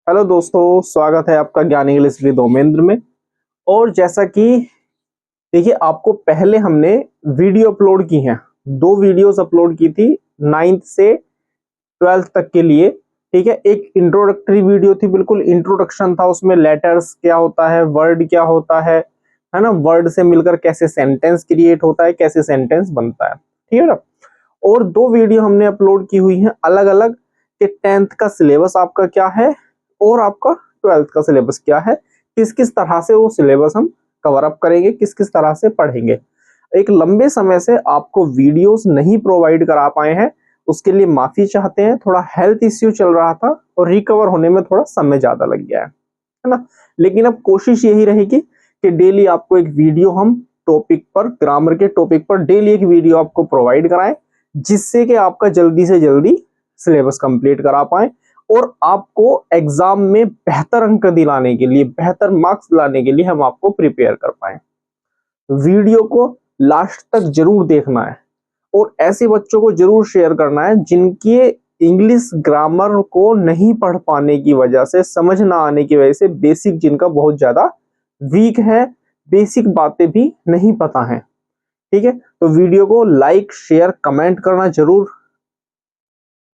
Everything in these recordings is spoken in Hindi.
हेलो दोस्तों, स्वागत है आपका ज्ञान इंग्लिश विद ओमेंद्र में। और जैसा कि देखिए, आपको पहले हमने वीडियो अपलोड की हैं, दो वीडियोस अपलोड की थी 9th से 12th तक के लिए। ठीक है, एक इंट्रोडक्टरी वीडियो थी, बिल्कुल इंट्रोडक्शन था, उसमें लेटर्स क्या होता है, वर्ड क्या होता है ना, वर्ड से मिलकर कैसे सेंटेंस क्रिएट होता है, कैसे सेंटेंस बनता है। ठीक है ना। और दो वीडियो हमने अपलोड की हुई हैं अलग अलग, कि 10th का सिलेबस आपका क्या है और आपका 12th का सिलेबस क्या है, किस किस तरह से वो सिलेबस हम कवर अप करेंगे, किस किस तरह से पढ़ेंगे। एक लंबे समय से आपको वीडियोस नहीं प्रोवाइड करा पाए हैं, उसके लिए माफी चाहते हैं। थोड़ा हेल्थ इश्यू चल रहा था और रिकवर होने में थोड़ा समय ज्यादा लग गया है ना। लेकिन अब कोशिश यही रहेगी कि डेली आपको एक वीडियो हम टॉपिक पर, ग्रामर के टॉपिक पर डेली एक वीडियो आपको प्रोवाइड कराएं, जिससे कि आपका जल्दी से जल्दी सिलेबस कंप्लीट करा पाए और आपको एग्जाम में बेहतर अंक दिलाने के लिए, बेहतर मार्क्स लाने के लिए हम आपको प्रिपेयर कर पाए। वीडियो को लास्ट तक जरूर देखना है और ऐसे बच्चों को जरूर शेयर करना है जिनके इंग्लिश ग्रामर को नहीं पढ़ पाने की वजह से, समझ ना आने की वजह से, बेसिक जिनका बहुत ज्यादा वीक है, बेसिक बातें भी नहीं पता है। ठीक है, तो वीडियो को लाइक शेयर कमेंट करना जरूर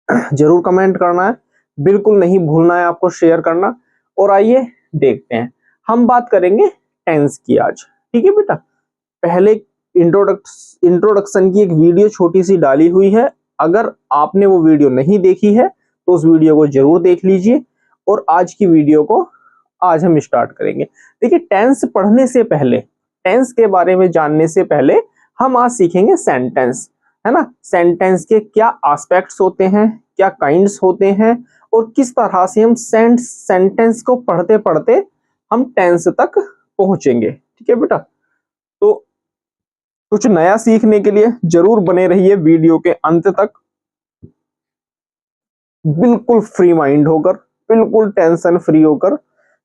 जरूर कमेंट करना है, बिल्कुल नहीं भूलना है आपको शेयर करना। और आइए देखते हैं, हम बात करेंगे टेंस की आज। ठीक है बेटा, पहले इंट्रोडक्शन की एक वीडियो छोटी सी डाली हुई है, अगर आपने वो वीडियो नहीं देखी है तो उस वीडियो को जरूर देख लीजिए। और आज की वीडियो को आज हम स्टार्ट करेंगे। देखिए, टेंस पढ़ने से पहले, टेंस के बारे में जानने से पहले हम आज सीखेंगे सेंटेंस, है ना। सेंटेंस के क्या एस्पेक्ट्स होते हैं, क्या काइंड्स होते हैं और किस तरह से हम सेंटेंस को पढ़ते पढ़ते हम टेंस तक पहुंचेंगे। ठीक है बेटा, तो कुछ नया सीखने के लिए जरूर बने रहिए वीडियो के अंत तक, बिल्कुल फ्री माइंड होकर, बिल्कुल टेंशन फ्री होकर,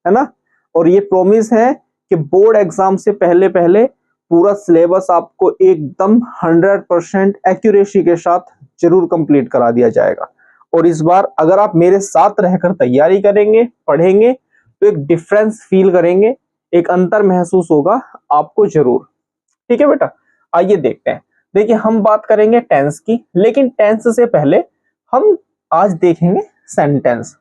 है ना। और ये प्रॉमिस है कि बोर्ड एग्जाम से पहले पहले पूरा सिलेबस आपको एकदम 100% एक्यूरेसी के साथ जरूर कंप्लीट करा दिया जाएगा। और इस बार अगर आप मेरे साथ रहकर तैयारी करेंगे, पढ़ेंगे, तो एक डिफरेंस फील करेंगे, एक अंतर महसूस होगा आपको जरूर। ठीक है बेटा, आइए देखते हैं। देखिए, हम बात करेंगे टेंस की, लेकिन टेंस से पहले हम आज देखेंगे सेंटेंस।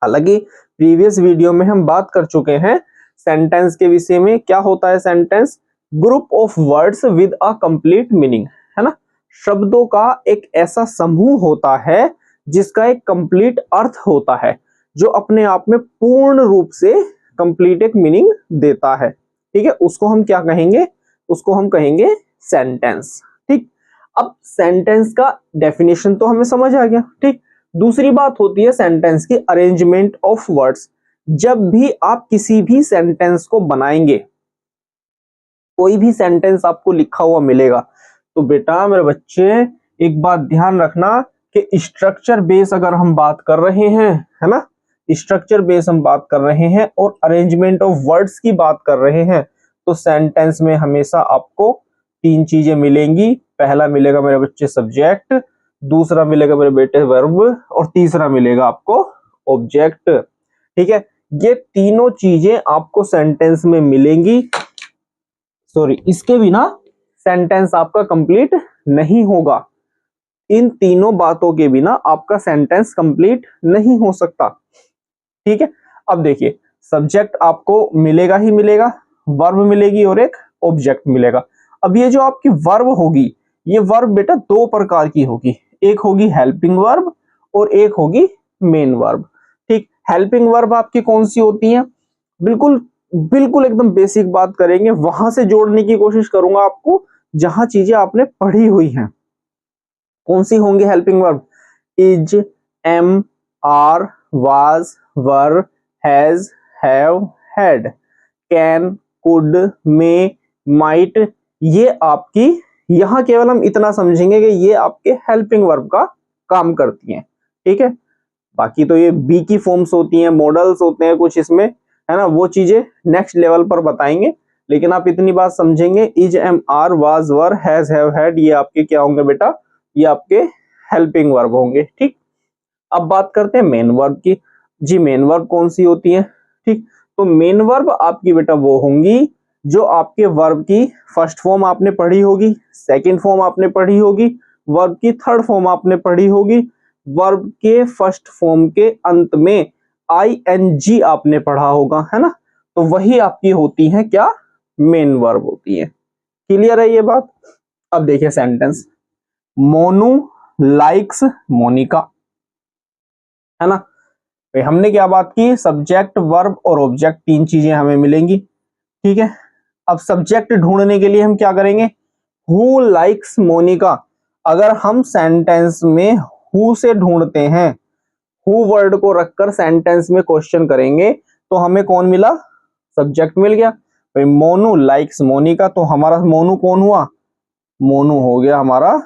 हालांकि प्रीवियस वीडियो में हम बात कर चुके हैं सेंटेंस के विषय में। क्या होता है sentence? Group of words with a complete meaning, है ना। शब्दों का एक ऐसा समूह होता है जिसका एक कंप्लीट अर्थ होता है, जो अपने आप में पूर्ण रूप से कंप्लीट एक मीनिंग देता है। ठीक है, उसको हम क्या कहेंगे? उसको हम कहेंगे सेंटेंस। ठीक, अब सेंटेंस का डेफिनेशन तो हमें समझ आ गया। ठीक, दूसरी बात होती है सेंटेंस की अरेंजमेंट ऑफ वर्ड्स। जब भी आप किसी भी सेंटेंस को बनाएंगे, कोई भी सेंटेंस आपको लिखा हुआ मिलेगा, तो बेटा मेरे बच्चे एक बात ध्यान रखना कि स्ट्रक्चर बेस अगर हम बात कर रहे हैं, है ना, स्ट्रक्चर बेस हम बात कर रहे हैं और अरेंजमेंट ऑफ वर्ड्स की बात कर रहे हैं, तो सेंटेंस में हमेशा आपको तीन चीजें मिलेंगी। पहला मिलेगा मेरे बच्चे सब्जेक्ट, दूसरा मिलेगा मेरे बेटे वर्ब और तीसरा मिलेगा आपको ऑब्जेक्ट। ठीक है, ये तीनों चीजें आपको सेंटेंस में मिलेंगी। सॉरी, इसके बिना सेंटेंस आपका कंप्लीट नहीं होगा। इन तीनों बातों के बिना आपका सेंटेंस कंप्लीट नहीं हो सकता। ठीक है, अब देखिए, सब्जेक्ट आपको मिलेगा ही मिलेगा, वर्ब मिलेगी और एक ऑब्जेक्ट मिलेगा। अब ये जो आपकी वर्ब होगी, ये वर्ब बेटा दो प्रकार की होगी, एक होगी हेल्पिंग वर्ब और एक होगी मेन वर्ब। ठीक, हेल्पिंग वर्ब आपकी कौन सी होती है? बिल्कुल बिल्कुल एकदम बेसिक बात करेंगे, वहां से जोड़ने की कोशिश करूंगा आपको जहां चीजें आपने पढ़ी हुई हैं। कौन सी होंगी helping verb? Is, am, are, was, were, has, have, had, can, could, may, might. ये आपकी, यहां केवल हम इतना समझेंगे कि ये आपके हेल्पिंग वर्ब का काम करती हैं। ठीक है, बाकी तो ये बी की फॉर्म्स होती हैं, मॉडल्स होते हैं कुछ इसमें, है ना, वो चीजें नेक्स्ट लेवल पर बताएंगे। लेकिन आप इतनी बात समझेंगे, is, am, are, was, were, has, have, had, ये आपके क्या होंगे बेटा? ये आपके हेल्पिंग वर्ब होंगे। ठीक, अब बात करते हैं मेन वर्ब की। जी मेन वर्ब कौन सी होती है? ठीक, तो मेन वर्ब आपकी बेटा वो होंगी जो आपके वर्ब की फर्स्ट फॉर्म आपने पढ़ी होगी, सेकंड फॉर्म आपने पढ़ी होगी, वर्ब की थर्ड फॉर्म आपने पढ़ी होगी, वर्ब के फर्स्ट फॉर्म के अंत में आईएनजी आपने पढ़ा होगा, है ना? तो वही आपकी होती है क्या? मेन वर्ब होती है। क्लियर है ये बात? अब देखिए सेंटेंस, मोनू लाइक्स मोनिका, है ना? तो हमने क्या बात की? सब्जेक्ट, वर्ब और ऑब्जेक्ट, तीन चीजें हमें मिलेंगी। ठीक है, अब सब्जेक्ट ढूंढने के लिए हम क्या करेंगे? Who likes Monica. अगर हम सेंटेंस में हु से ढूंढते हैं, हु वर्ड को रखकर सेंटेंस में क्वेश्चन करेंगे, तो हमें कौन मिला? सब्जेक्ट मिल गया। भाई मोनू लाइक्स मोनिका, तो हमारा मोनू कौन हुआ? मोनू हो गया हमारा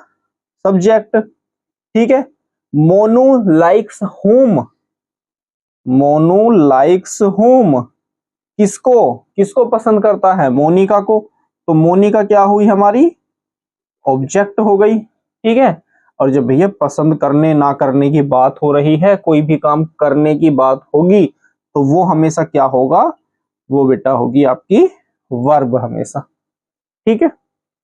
सब्जेक्ट। ठीक है, Monu likes home, Monu likes home, किसको? किसको पसंद करता है? मोनिका को। तो मोनिका क्या हुई हमारी? ऑब्जेक्ट हो गई। ठीक है, और जब भैया पसंद करने ना करने की बात हो रही है, कोई भी काम करने की बात होगी, तो वो हमेशा क्या होगा? वो बेटा होगी आपकी वर्ब हमेशा। ठीक है,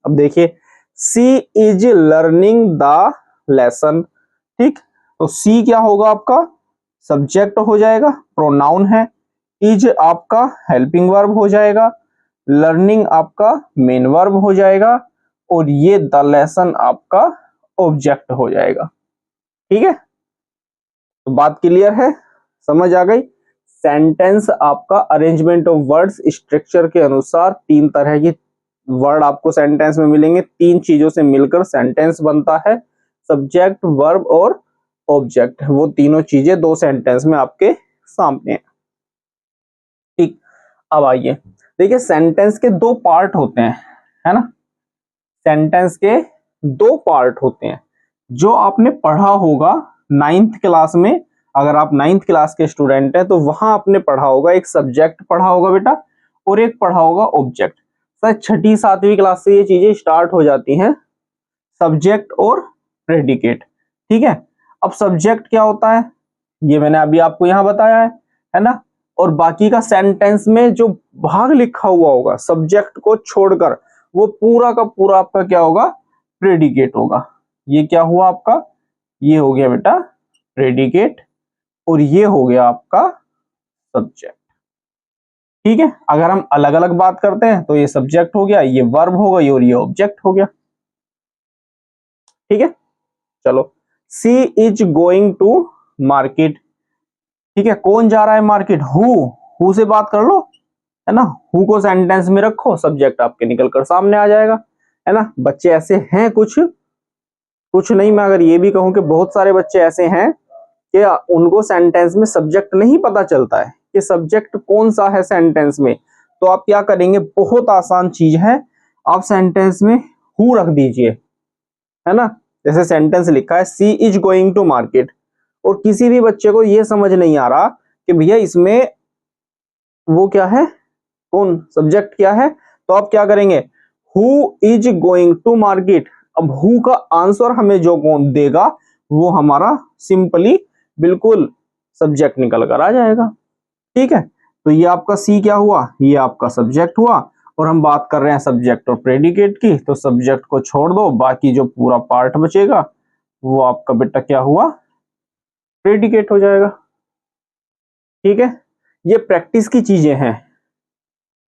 अब देखिए, सी इज लर्निंग द लेसन। ठीक, तो सी क्या होगा आपका? सब्जेक्ट हो जाएगा, प्रोनाउन है। इज आपका हेल्पिंग वर्ब हो जाएगा, लर्निंग आपका मेन वर्ब हो जाएगा, और ये द लेसन आपका ऑब्जेक्ट हो जाएगा। ठीक है, तो बात क्लियर है? समझ आ गई? सेंटेंस आपका अरेंजमेंट ऑफ वर्ड्स स्ट्रक्चर के अनुसार तीन तरह की वर्ड आपको सेंटेंस में मिलेंगे, तीन चीजों से मिलकर सेंटेंस बनता है, सब्जेक्ट, वर्ब और ऑब्जेक्ट। वो तीनों चीजें दो सेंटेंस में आपके सामने हैं। ठीक, अब आइए देखिए, सेंटेंस के दो पार्ट होते हैं, है ना? सेंटेंस के दो पार्ट होते हैं, जो आपने पढ़ा होगा नाइन्थ क्लास में। अगर आप नाइन्थ क्लास के स्टूडेंट हैं तो वहां आपने पढ़ा होगा, एक सब्जेक्ट पढ़ा होगा बेटा, और एक पढ़ा होगा ऑब्जेक्ट। शायद छठी सातवीं क्लास से ये चीजें स्टार्ट हो जाती हैं, सब्जेक्ट और प्रेडिकेट। ठीक है, अब सब्जेक्ट क्या होता है ये मैंने अभी आपको यहां बताया है ना? और बाकी का सेंटेंस में जो भाग लिखा हुआ होगा सब्जेक्ट को छोड़कर, वो पूरा का पूरा आपका क्या होगा? प्रेडिकेट होगा। ये क्या हुआ आपका? ये हो गया बेटा प्रेडिकेट, और ये हो गया आपका सब्जेक्ट। ठीक है, अगर हम अलग अलग बात करते हैं तो ये सब्जेक्ट हो गया, ये वर्ब हो गई, और ये ऑब्जेक्ट हो गया। ठीक है, चलो, सी इज गोइंग टू मार्केट। ठीक है, कौन जा रहा है मार्केट? हु से बात कर लो, है ना? हु को सेंटेंस में रखो, सब्जेक्ट आपके निकल कर सामने आ जाएगा, है ना? बच्चे ऐसे हैं कुछ कुछ नहीं, मैं अगर ये भी कहूं कि बहुत सारे बच्चे ऐसे हैं कि उनको सेंटेंस में सब्जेक्ट नहीं पता चलता है कि सब्जेक्ट कौन सा है सेंटेंस में। तो आप क्या करेंगे? बहुत आसान चीज है, आप सेंटेंस में हु रख दीजिए, है ना? जैसे सेंटेंस लिखा है सी इज गोइंग टू मार्केट, और किसी भी बच्चे को यह समझ नहीं आ रहा कि भैया इसमें वो क्या है, कौन सब्जेक्ट क्या है, तो आप क्या करेंगे? Who is going to market. अब हु का आंसर हमें जो कौन देगा, वो हमारा सिंपली बिल्कुल सब्जेक्ट निकल कर आ जाएगा। ठीक है, तो ये आपका सी क्या हुआ? ये आपका सब्जेक्ट हुआ, और हम बात कर रहे हैं सब्जेक्ट और प्रेडिकेट की, तो सब्जेक्ट को छोड़ दो, बाकी जो पूरा पार्ट बचेगा वो आपका बेटा क्या हुआ? प्रेडिकेट हो जाएगा। ठीक है, ये प्रैक्टिस की चीजें हैं,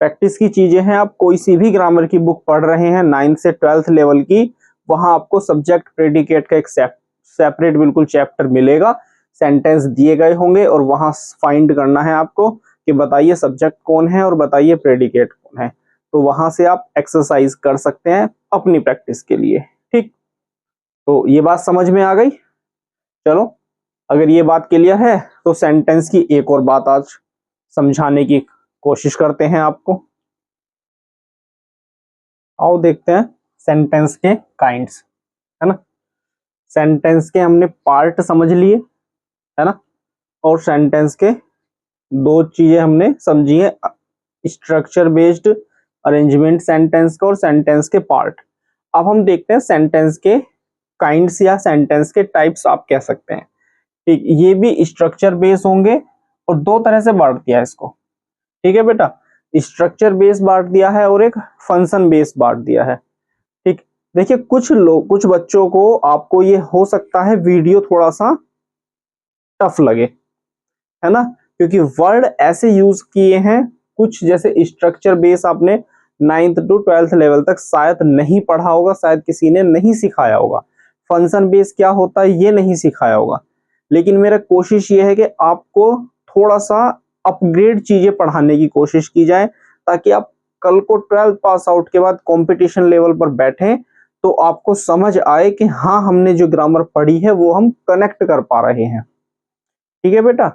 प्रैक्टिस की चीजें हैं। आप कोई सी भी ग्रामर की बुक पढ़ रहे हैं 9th से 12th लेवल की, वहां आपको सब्जेक्ट प्रेडिकेट का एक सेपरेट बिल्कुल चैप्टर मिलेगा, सेंटेंस दिए गए होंगे, और वहां फाइंड करना है आपको कि बताइए सब्जेक्ट कौन है और बताइए प्रेडिकेट कौन है। तो वहां से आप एक्सरसाइज कर सकते हैं अपनी प्रैक्टिस के लिए। ठीक, तो ये बात समझ में आ गई? चलो, अगर ये बात क्लियर है तो सेंटेंस की एक और बात आज समझाने की कोशिश करते हैं आपको। आओ देखते हैं सेंटेंस के काइंड्स, है ना? सेंटेंस के हमने पार्ट समझ लिए, है ना? और सेंटेंस के दो चीजें हमने समझी है, स्ट्रक्चर बेस्ड अरेंजमेंट सेंटेंस का और सेंटेंस के पार्ट। अब हम देखते हैं सेंटेंस के काइंड्स या सेंटेंस के टाइप्स आप कह सकते हैं। ठीक, ये भी स्ट्रक्चर बेस होंगे और दो तरह से बांट दिया है इसको, ठीक है बेटा, स्ट्रक्चर बेस बांट दिया है और एक फंक्शन बेस बांट दिया है। ठीक, देखिए कुछ बच्चों को आपको ये हो सकता है वीडियो थोड़ा सा टफ लगे, है ना, क्योंकि वर्ड ऐसे यूज किए हैं कुछ, जैसे स्ट्रक्चर बेस आपने 9th to 12th लेवल तक शायद नहीं पढ़ा होगा, शायद किसी ने नहीं सिखाया होगा। फंक्शन बेस क्या होता है ये नहीं सिखाया होगा, लेकिन मेरा कोशिश ये है कि आपको थोड़ा सा अपग्रेड चीजें पढ़ाने की कोशिश की जाए, ताकि आप कल को 12th पास आउट के बाद कंपटीशन लेवल पर बैठे तो आपको समझ आए कि हाँ हमने जो ग्रामर पढ़ी है वो हम कनेक्ट कर पा रहे हैं। ठीक है बेटा,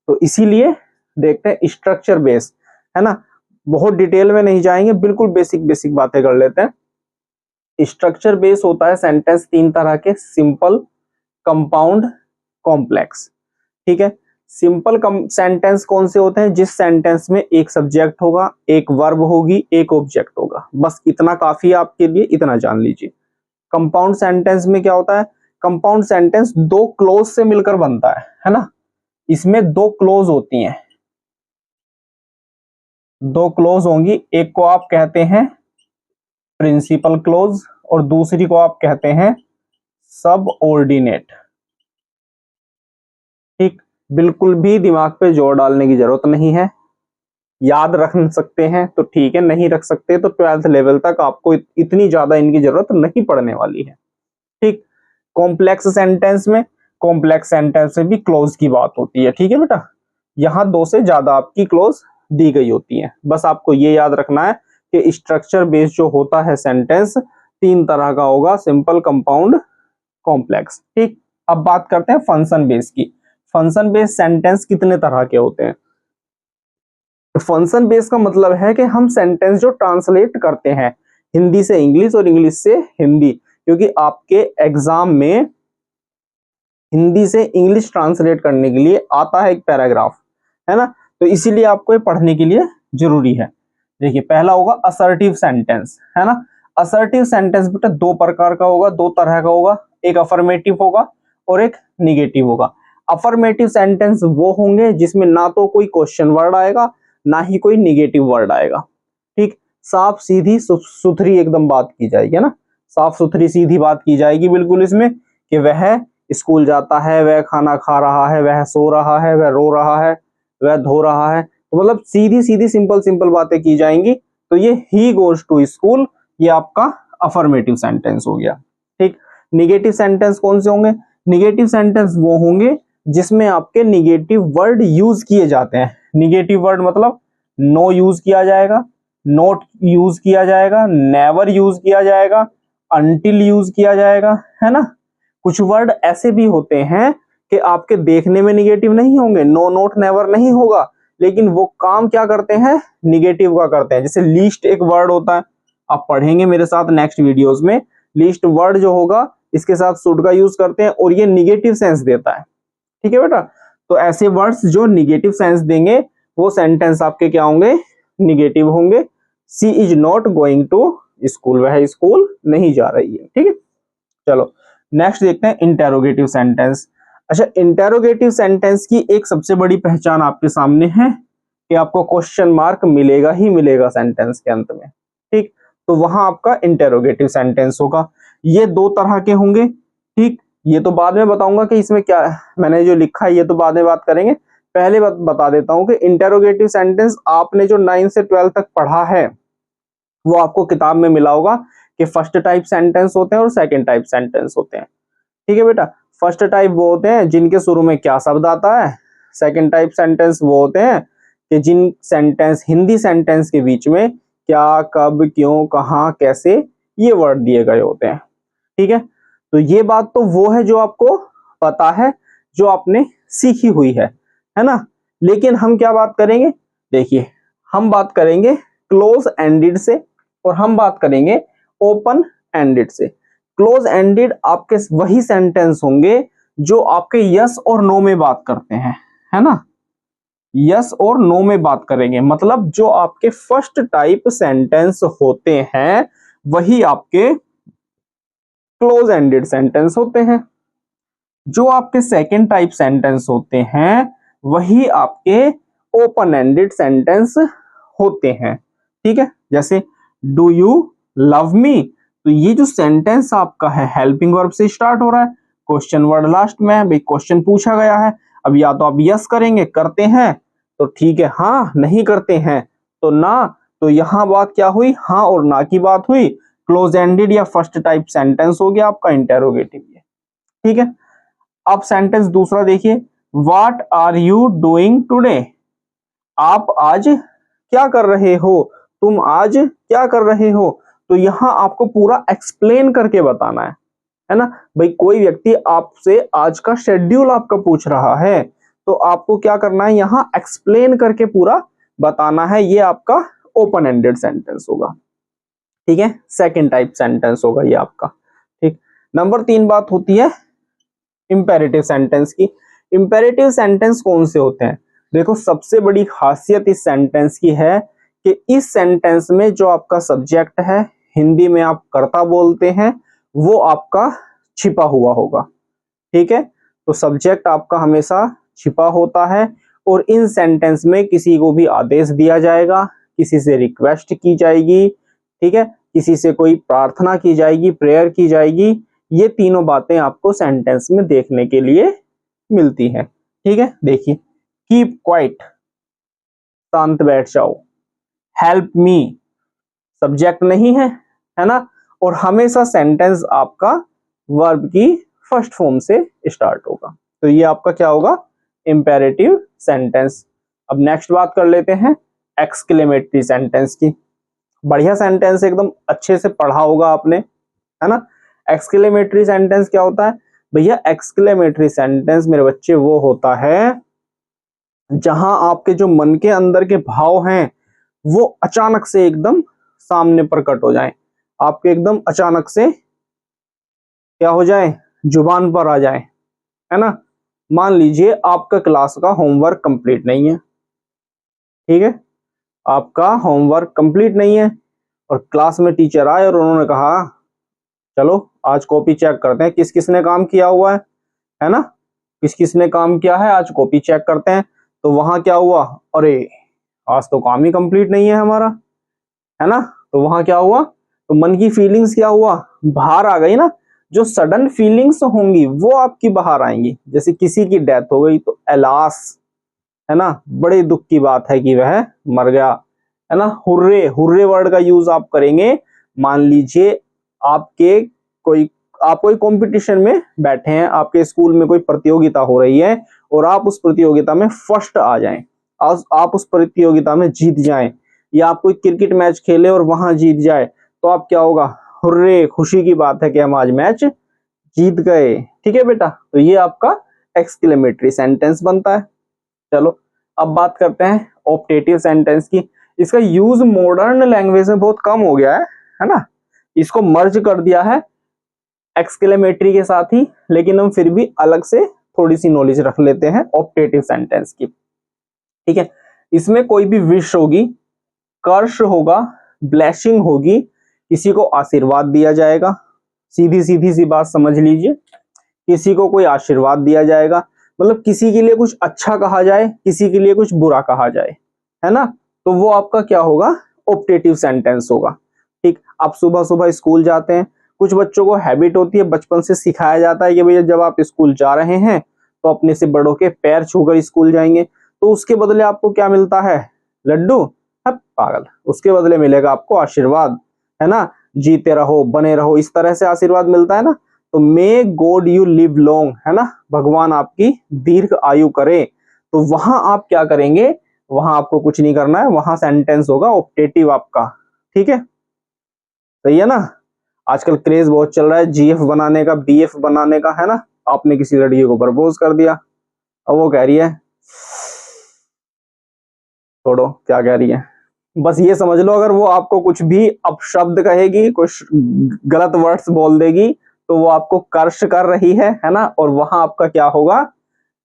तो इसीलिए देखते हैं स्ट्रक्चर बेस, है ना, बहुत डिटेल में नहीं जाएंगे, बिल्कुल बेसिक बेसिक बातें कर लेते हैं। स्ट्रक्चर बेस होता है सेंटेंस तीन तरह के, सिंपल, कंपाउंड, कॉम्प्लेक्स। ठीक है, सिंपल सेंटेंस कौन से होते हैं? जिस सेंटेंस में एक सब्जेक्ट होगा, एक वर्ब होगी, एक ऑब्जेक्ट होगा, बस इतना काफी है आपके लिए, इतना जान लीजिए। कंपाउंड सेंटेंस में क्या होता है? कंपाउंड सेंटेंस दो क्लोज से मिलकर बनता है ना, इसमें दो क्लोज होती हैं, दो क्लोज होंगी, एक को आप कहते हैं प्रिंसिपल क्लोज और दूसरी को आप कहते हैं सबऑर्डिनेट। ठीक, बिल्कुल भी दिमाग पे जोर डालने की जरूरत नहीं है, याद रख सकते हैं तो ठीक है, नहीं रख सकते तो 12th लेवल तक आपको इतनी ज्यादा इनकी जरूरत नहीं पड़ने वाली है। ठीक, कॉम्प्लेक्स सेंटेंस में भी क्लोज की बात होती है। ठीक है बेटा, यहाँ दो से ज्यादा आपकी क्लोज दी गई होती है, बस आपको ये याद रखना है कि स्ट्रक्चर बेस्ड जो होता है सेंटेंस तीन तरह का होगा, सिंपल, कंपाउंड, कॉम्प्लेक्स। ठीक, अब बात करते हैं फंक्शन बेस की। फंक्शन बेस्ड सेंटेंस कितने तरह के होते हैं? फंक्शन बेस का मतलब है कि हम सेंटेंस जो ट्रांसलेट करते हैं हिंदी से इंग्लिश और इंग्लिश से हिंदी, क्योंकि आपके एग्जाम में हिंदी से इंग्लिश ट्रांसलेट करने के लिए आता है एक पैराग्राफ, है ना, तो इसीलिए आपको ये पढ़ने के लिए जरूरी है। देखिए, पहला होगा असर्टिव सेंटेंस, है ना। असर्टिव सेंटेंस बेटा दो प्रकार का होगा, दो तरह का होगा, एक अफर्मेटिव होगा और एक निगेटिव होगा। अफर्मेटिव सेंटेंस वो होंगे जिसमें ना तो कोई क्वेश्चन वर्ड आएगा ना ही कोई निगेटिव वर्ड आएगा। ठीक, साफ सीधी सुथरी एकदम बात की जाएगी, है ना, साफ सुथरी सीधी बात की जाएगी बिल्कुल इसमें, कि वह स्कूल जाता है, वह खाना खा रहा है, वह सो रहा है, वह रो रहा है, वह धो रहा है, तो मतलब सीधी सीधी सिंपल सिंपल बातें की जाएंगी। तो ये ही गोज टू स्कूल, ये आपका अफर्मेटिव सेंटेंस हो गया। ठीक, निगेटिव सेंटेंस कौन से होंगे? निगेटिव सेंटेंस वो होंगे जिसमें आपके निगेटिव वर्ड यूज किए जाते हैं। निगेटिव वर्ड मतलब नो यूज किया जाएगा, नॉट यूज किया जाएगा, नेवर यूज किया जाएगा, अनटिल यूज किया जाएगा, है ना। कुछ वर्ड ऐसे भी होते हैं कि आपके देखने में निगेटिव नहीं होंगे, नो, नॉट, नेवर नहीं होगा, लेकिन वो काम क्या करते हैं? निगेटिव का करते हैं। जैसे लीस्ट एक वर्ड होता है, आप पढ़ेंगे मेरे साथ नेक्स्ट वीडियोस में, लीस्ट वर्ड जो होगा इसके साथ शुड का यूज करते हैं और ये निगेटिव सेंस देता है। ठीक है बेटा, तो ऐसे वर्ड्स जो निगेटिव सेंस देंगे वो सेंटेंस आपके क्या होंगे? निगेटिव होंगे। She is not going to school, वह स्कूल नहीं जा रही है। ठीक है, चलो नेक्स्ट देखते हैं इंटेरोगेटिव सेंटेंस। अच्छा, इंटेरोगेटिव सेंटेंस की एक सबसे बड़ी पहचान आपके सामने है कि आपको क्वेश्चन मार्क मिलेगा ही मिलेगा सेंटेंस के अंत में। ठीक, तो वहां आपका इंटेरोगेटिव सेंटेंस होगा। ये दो तरह के होंगे। ठीक, ये तो बाद में बताऊंगा कि इसमें क्या मैंने जो लिखा है, ये तो बाद में बात करेंगे। पहले बता देता हूं कि इंटेरोगेटिव सेंटेंस आपने जो 9 से 12 तक पढ़ा है वो आपको किताब में मिला होगा कि फर्स्ट टाइप सेंटेंस होते हैं और सेकंड टाइप सेंटेंस होते हैं। ठीक है बेटा, फर्स्ट टाइप वो होते हैं जिनके शुरू में क्या शब्द आता है, सेकंड टाइप सेंटेंस वो होते हैं कि जिन सेंटेंस हिंदी सेंटेंस के बीच में क्या, कब, क्यों, कहां, कैसे ये वर्ड दिए गए होते हैं। ठीक है, तो ये बात तो वो है जो आपको पता है, जो आपने सीखी हुई है ना। लेकिन हम क्या बात करेंगे? देखिए, हम बात करेंगे क्लोज एंडेड से और हम बात करेंगे ओपन एंडेड से। क्लोज एंडेड आपके वही सेंटेंस होंगे जो आपके यस और नो में बात करते हैं, है ना, यस और नो में बात करेंगे, मतलब जो आपके फर्स्ट टाइप सेंटेंस होते हैं वही आपके क्लोज एंडेड सेंटेंस होते हैं। जो आपके सेकंड टाइप सेंटेंस होते हैं वही आपके ओपन एंडेड सेंटेंस होते हैं। ठीक है, जैसे डू यू लव मी, तो ये जो सेंटेंस आपका है हेल्पिंग वर्ब से स्टार्ट हो रहा है, क्वेश्चन वर्ड लास्ट में है, भाई क्वेश्चन पूछा गया है। अब या तो आप यस करेंगे, करते हैं तो ठीक है, हाँ नहीं करते हैं तो ना। तो यहां बात क्या हुई, हाँ और ना की बात हुई। क्लोज एंडेड या फर्स्ट टाइप सेंटेंस हो गया आपका इंटेरोगेटिव ये। ठीक है, अब सेंटेंस दूसरा देखिए, what are you doing today, आप आज क्या कर रहे हो, तुम आज क्या कर रहे हो। तो यहां आपको पूरा एक्सप्लेन करके बताना है ना। भाई कोई व्यक्ति आपसे आज का शेड्यूल आपका पूछ रहा है तो आपको क्या करना है, यहां एक्सप्लेन करके पूरा बताना है। ये आपका ओपन एंडेड सेंटेंस होगा। ठीक है, सेकंड टाइप सेंटेंस होगा ये आपका। ठीक, नंबर 3 बात होती है इंपेरेटिव सेंटेंस की। इंपेरेटिव सेंटेंस कौन से होते हैं, देखो सबसे बड़ी खासियत इस सेंटेंस की है कि इस सेंटेंस में जो आपका सब्जेक्ट है, हिंदी में आप कर्ता बोलते हैं, वो आपका छिपा हुआ होगा। ठीक है, तो सब्जेक्ट आपका हमेशा छिपा होता है और इन सेंटेंस में किसी को भी आदेश दिया जाएगा, किसी से रिक्वेस्ट की जाएगी, ठीक है, किसी से कोई प्रार्थना की जाएगी, प्रेयर की जाएगी। ये तीनों बातें आपको सेंटेंस में देखने के लिए मिलती हैं। ठीक है, देखिए, कीप क्वाइट, शांत बैठ जाओ। हेल्प मी, सब्जेक्ट नहीं है ना, और हमेशा सेंटेंस आपका वर्ब की फर्स्ट फॉर्म से स्टार्ट होगा। तो ये आपका क्या होगा, इंपेरेटिव सेंटेंस। अब नेक्स्ट बात कर लेते हैं एक्सक्लेमेटरी सेंटेंस की। बढ़िया सेंटेंस, एकदम अच्छे से पढ़ा होगा आपने, है ना। एक्सक्लेमेटरी सेंटेंस क्या होता है भैया, एक्सक्लेमेटरी सेंटेंस मेरे बच्चे वो होता है जहां आपके जो मन के अंदर के भाव हैं वो अचानक से एकदम सामने प्रकट हो जाए, आपके एकदम अचानक से क्या हो जाए, जुबान पर आ जाए, है ना। मान लीजिए आपका क्लास का होमवर्क कंप्लीट नहीं है, ठीक है, आपका होमवर्क कंप्लीट नहीं है और क्लास में टीचर आए और उन्होंने कहा चलो आज कॉपी चेक करते हैं किस किस ने काम किया हुआ है ना, किस किस ने काम किया है, आज कॉपी चेक करते हैं। तो वहां क्या हुआ, अरे आज तो काम ही कंप्लीट नहीं है हमारा, है ना। तो वहां क्या हुआ, तो मन की फीलिंग्स क्या हुआ, बाहर आ गई ना। जो सडन फीलिंग्स होंगी वो आपकी बाहर आएंगी, जैसे किसी की डेथ हो गई तो एलास, है ना, बड़े दुख की बात है कि वह मर गया, है ना। हुर्रे, हुर्रे वर्ड का यूज आप करेंगे। मान लीजिए आपके कोई आप कोई कंपटीशन में बैठे हैं, आपके स्कूल में कोई प्रतियोगिता हो रही है और आप उस प्रतियोगिता में फर्स्ट आ जाएं, आप उस प्रतियोगिता में जीत जाएं, या आप कोई क्रिकेट मैच खेले और वहां जीत जाए, तो आप क्या होगा, हुर्रे, खुशी की बात है कि हम आज मैच जीत गए। ठीक है बेटा, तो ये आपका एक्सक्लेमेटरी सेंटेंस बनता है। चलो अब बात करते हैं ऑप्टेटिव सेंटेंस की। इसका यूज मॉडर्न लैंग्वेज में बहुत कम हो गया है ना, इसको मर्ज कर दिया है एक्सक्लेमेटरी के साथ ही, लेकिन हम फिर भी अलग से थोड़ी सी नॉलेज रख लेते हैं ऑप्टेटिव सेंटेंस की। ठीक है, इसमें कोई भी विश होगी, कर्ष होगा, ब्लेसिंग होगी, किसी को आशीर्वाद दिया जाएगा, सीधी सीधी सी बात समझ लीजिए, किसी को कोई आशीर्वाद दिया जाएगा, मतलब किसी के लिए कुछ अच्छा कहा जाए, किसी के लिए कुछ बुरा कहा जाए, है ना, तो वो आपका क्या होगा, ऑप्टेटिव सेंटेंस होगा। ठीक, आप सुबह सुबह स्कूल जाते हैं, कुछ बच्चों को हैबिट होती है, बचपन से सिखाया जाता है कि भैया जब आप स्कूल जा रहे हैं तो अपने से बड़ों के पैर छूकर स्कूल जाएंगे, तो उसके बदले आपको क्या मिलता है, लड्डू, है पागल, उसके बदले मिलेगा आपको आशीर्वाद, है ना, जीते रहो, बने रहो, इस तरह से आशीर्वाद मिलता है ना। तो may God you live long, है ना, भगवान आपकी दीर्घ आयु करे। तो वहां आप क्या करेंगे, वहां आपको कुछ नहीं करना है, वहां सेंटेंस होगा ऑप्टेटिव आपका। ठीक है, सही है ना। आजकल क्रेज बहुत चल रहा है जीएफ बनाने का, बीएफ बनाने का, है ना। आपने किसी लड़की को प्रपोज कर दिया, अब वो कह रही है, छोड़ो क्या कह रही है, बस ये समझ लो अगर वो आपको कुछ भी अपशब्द कहेगी, कुछ गलत वर्ड्स बोल देगी, तो वो आपको कर्ष कर रही है ना, और वहां आपका क्या होगा,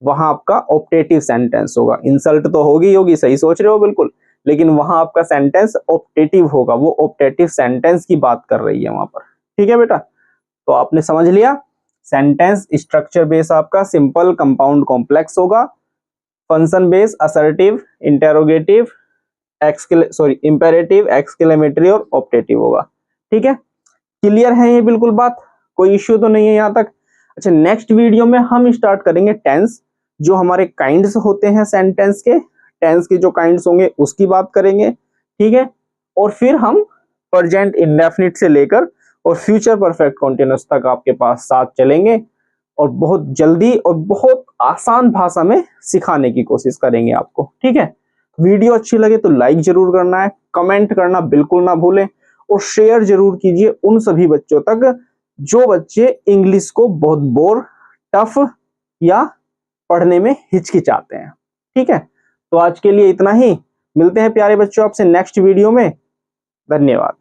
वहां आपका ऑप्टेटिव सेंटेंस होगा। इंसल्ट तो होगी, सही सोच रहे हो बिल्कुल, लेकिन वहां आपका सेंटेंस ऑप्टेटिव होगा, वो ऑप्टेटिव सेंटेंस की बात कर रही है वहां पर। ठीक है बेटा, तो आपने समझ लिया सेंटेंस स्ट्रक्चर बेस आपका सिंपल, कंपाउंड, कॉम्प्लेक्स होगा। Function based, assertive, interrogative, imperative, exclamatory और ऑप्टेटिव होगा। ठीक है, क्लियर है ये बिल्कुल बात, कोई इश्यू तो नहीं है यहाँ तक। अच्छा, नेक्स्ट वीडियो में हम स्टार्ट करेंगे टेंस, जो हमारे काइंड्स होते हैं सेंटेंस के, टेंस के जो काइंड्स होंगे उसकी बात करेंगे। ठीक है, और फिर हम प्रेजेंट इंडेफिनिट से लेकर और फ्यूचर परफेक्ट कॉन्टिन्यूअस तक आपके पास साथ चलेंगे और बहुत जल्दी और बहुत आसान भाषा में सिखाने की कोशिश करेंगे आपको। ठीक है, वीडियो अच्छी लगे तो लाइक जरूर करना है, कमेंट करना बिल्कुल ना भूलें और शेयर जरूर कीजिए उन सभी बच्चों तक जो बच्चे इंग्लिश को बहुत बोर, टफ या पढ़ने में हिचकिचाते हैं। ठीक है, तो आज के लिए इतना ही, मिलते हैं प्यारे बच्चों आपसे नेक्स्ट वीडियो में। धन्यवाद।